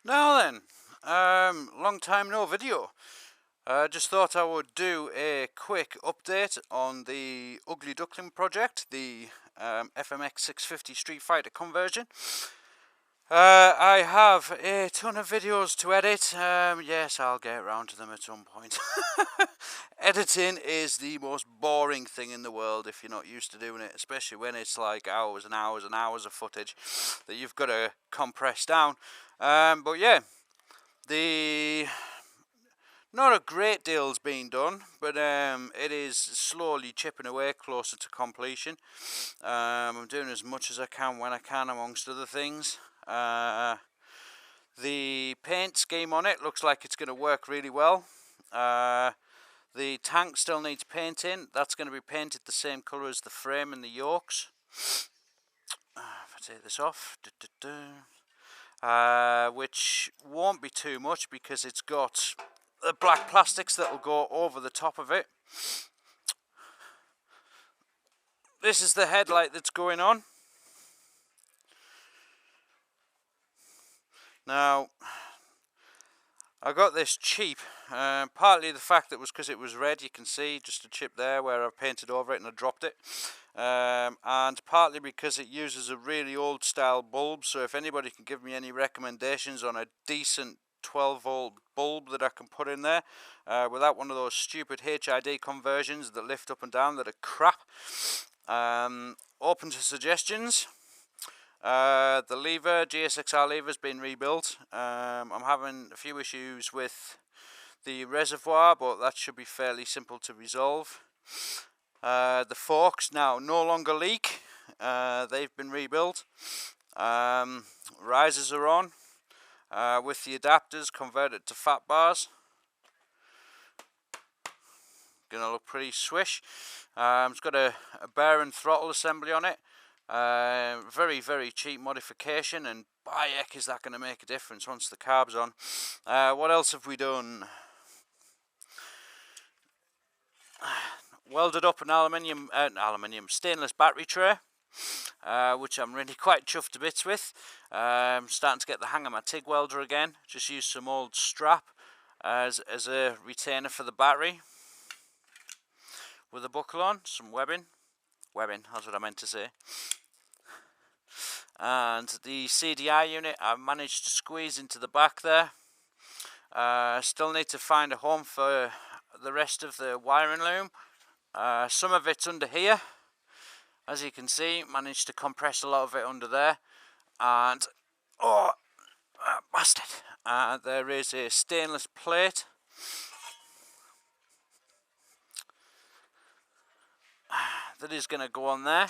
Now then, long time no video. Just thought I would do a quick update on the Ugly Duckling project, the FMX650 Streetfighter conversion. I have a ton of videos to edit. Yes, I'll get around to them at some point. Editing is the most boring thing in the world if you're not used to doing it, especially when it's like hours and hours and hours of footage that you've got to compress down. But yeah, not a great deal's been done, but it is slowly chipping away closer to completion. I'm doing as much as I can when I can, amongst other things. The paint scheme on it looks like it's going to work really well. The tank still needs painting. That's going to be painted the same colour as the frame and the yokes. If I take this off, which won't be too much because it's got the black plastics that will go over the top of it. This is the headlight that's going on. Now, I got this cheap, partly the fact that it was because it was red, you can see just a chip there where I painted over it and I dropped it. And partly because it uses a really old style bulb, so if anybody can give me any recommendations on a decent 12 volt bulb that I can put in there without one of those stupid HID conversions that lift up and down that are crap, open to suggestions. The lever, GSXR lever, has been rebuilt. I'm having a few issues with the reservoir, but that should be fairly simple to resolve. The forks now no longer leak. They've been rebuilt. Risers are on with the adapters converted to fat bars. Gonna look pretty swish. It's got a bearing throttle assembly on it. Very, very cheap modification, and by heck is that going to make a difference once the carb's on. What else have we done? Welded up an stainless battery tray, which I'm really quite chuffed to bits with. Starting to get the hang of my TIG welder again. Just used some old strap as a retainer for the battery with a buckle on, some webbing, that's what I meant to say. And the CDI unit I've managed to squeeze into the back there. Still need to find a home for the rest of the wiring loom. Some of it's under here, as you can see. Managed to compress a lot of it under there. And bastard, there is a stainless plate that is going to go on there,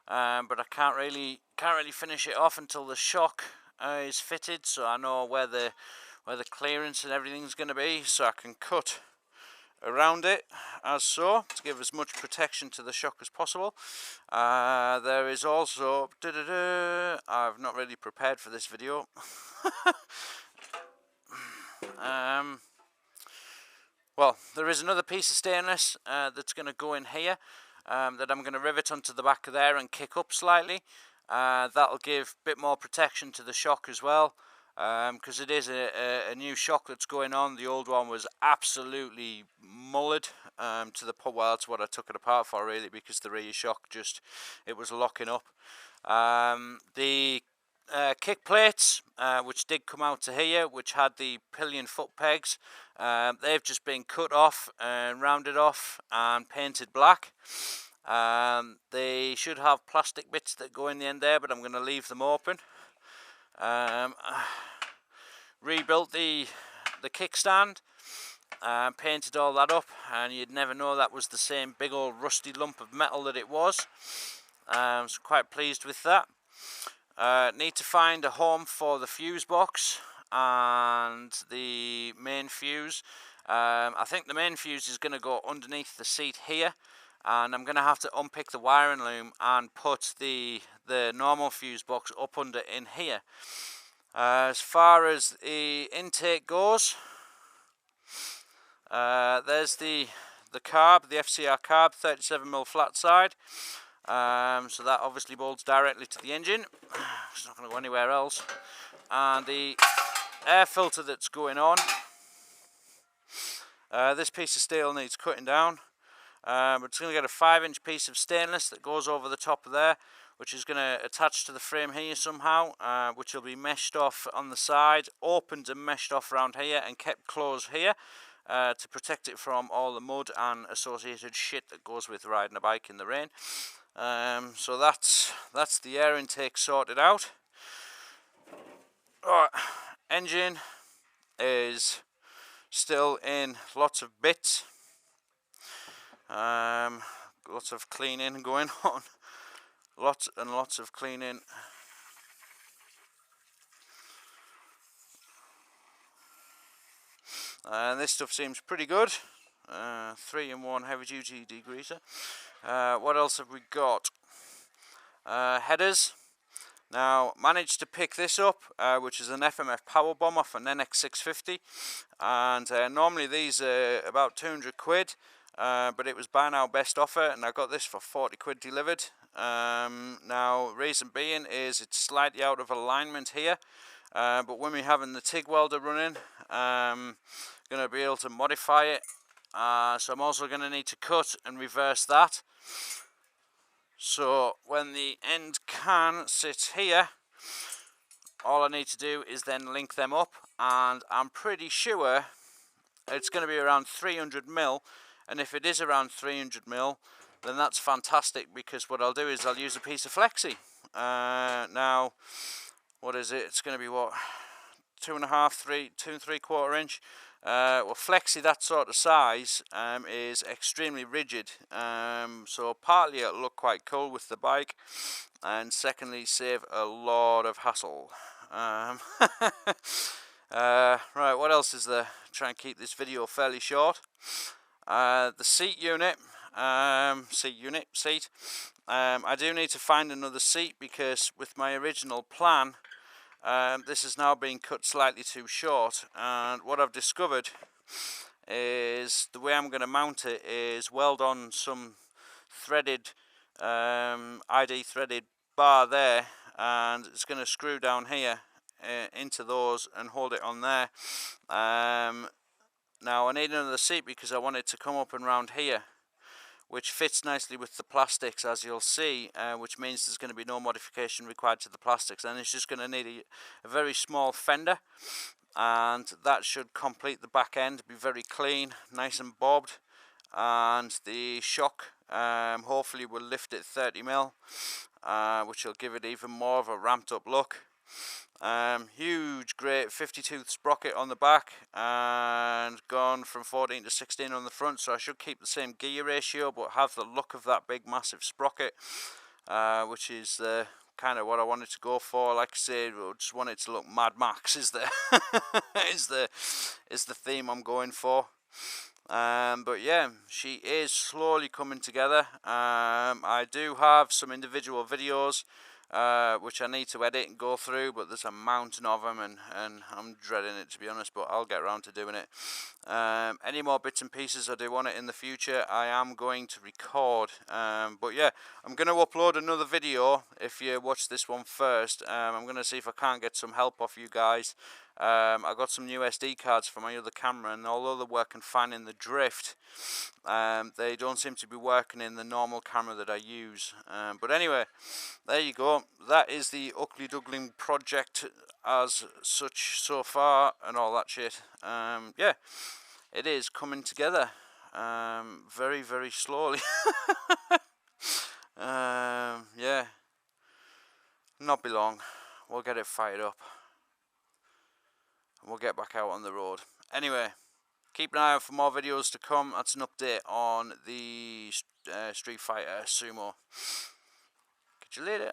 but I can't really finish it off until the shock is fitted, so I know where the clearance and everything's going to be, so I can cut around it as so to give as much protection to the shock as possible. There is also I've not really prepared for this video. Well, there is another piece of stainless that's going to go in here. That I'm going to rivet onto the back of there and kick up slightly. That'll give a bit more protection to the shock as well, because it is a new shock that's going on. The old one was absolutely mullered to the point, well, that's what I took it apart for really, because the rear shock it was locking up. The kick plates, which did come out to here, which had the pillion foot pegs, they've just been cut off and rounded off and painted black. They should have plastic bits that go in the end there, but I'm going to leave them open. Rebuilt the kickstand, painted all that up, and you'd never know that was the same big old rusty lump of metal that it was. So quite pleased with that. Need to find a home for the fuse box and the main fuse. I think the main fuse is going to go underneath the seat here, and I'm going to have to unpick the wiring loom and put the normal fuse box up under in here. As far as the intake goes, there's the carb, the FCR carb, 37mm flat side. So that obviously bolts directly to the engine. It's not going to go anywhere else. And the air filter that's going on. This piece of steel needs cutting down. But it's going to get a 5-inch piece of stainless that goes over the top of there, which is going to attach to the frame here somehow, which will be meshed off on the side, opened and meshed off around here and kept closed here to protect it from all the mud and associated shit that goes with riding a bike in the rain. So that's the air intake sorted out. Right, engine is still in lots of bits. Lots of cleaning going on. Lots and lots of cleaning. And this stuff seems pretty good. 3-in-1 heavy duty degreaser. What else have we got? Headers. Now, managed to pick this up, which is an FMF Powerbomb off an FMX650, and normally these are about 200 quid, but it was buy now best offer, and I got this for 40 quid delivered. Now, reason being is it's slightly out of alignment here, but when we're having the TIG welder running, going to be able to modify it, so I'm also going to need to cut and reverse that. So when the end can sit here, all I need to do is then link them up, and I'm pretty sure it's going to be around 300mm, and if it is around 300mm, then that's fantastic, because what I'll do is I'll use a piece of flexi. Now, what is it? It's going to be what, 2.5, 2 3/4 inch. Well, flexi that sort of size is extremely rigid, so partly it'll look quite cool with the bike, and secondly save a lot of hassle. Right, what else is there? Try and keep this video fairly short. The seat unit, I do need to find another seat, because with my original plan, this has now been cut slightly too short, and what I've discovered is the way I'm going to mount it is weld on some threaded, ID threaded bar there, and it's going to screw down here into those and hold it on there. Now I need another seat because I want it to come up and round here, which fits nicely with the plastics, as you'll see, which means there's going to be no modification required to the plastics, and it's just going to need a very small fender, and that should complete the back end, be very clean, nice and bobbed, and the shock hopefully will lift it 30mm, which will give it even more of a ramped up look. Huge great 50-tooth sprocket on the back, and gone from 14 to 16 on the front, so I should keep the same gear ratio but have the look of that big massive sprocket, which is kind of what I wanted to go for. Like I said, I just want it to look Mad Max is the is the theme I'm going for. But yeah, she is slowly coming together. I do have some individual videos which I need to edit and go through, but there's a mountain of them, and I'm dreading it, to be honest, but I'll get around to doing it. Any more bits and pieces I do want it in the future, I am going to record, but yeah, I'm going to upload another video if you watch this one first. I'm going to see if I can't get some help off you guys. I got some new SD cards for my other camera, and although they're working fine in the drift, they don't seem to be working in the normal camera that I use. But anyway, there you go. That is the Ugly Duckling project as such so far, and all that shit. Yeah, it is coming together very, very slowly. Yeah, not be long. We'll get it fired up. We'll get back out on the road. Anyway, keep an eye out for more videos to come. That's an update on the Street Fighter Sumo. Catch you later.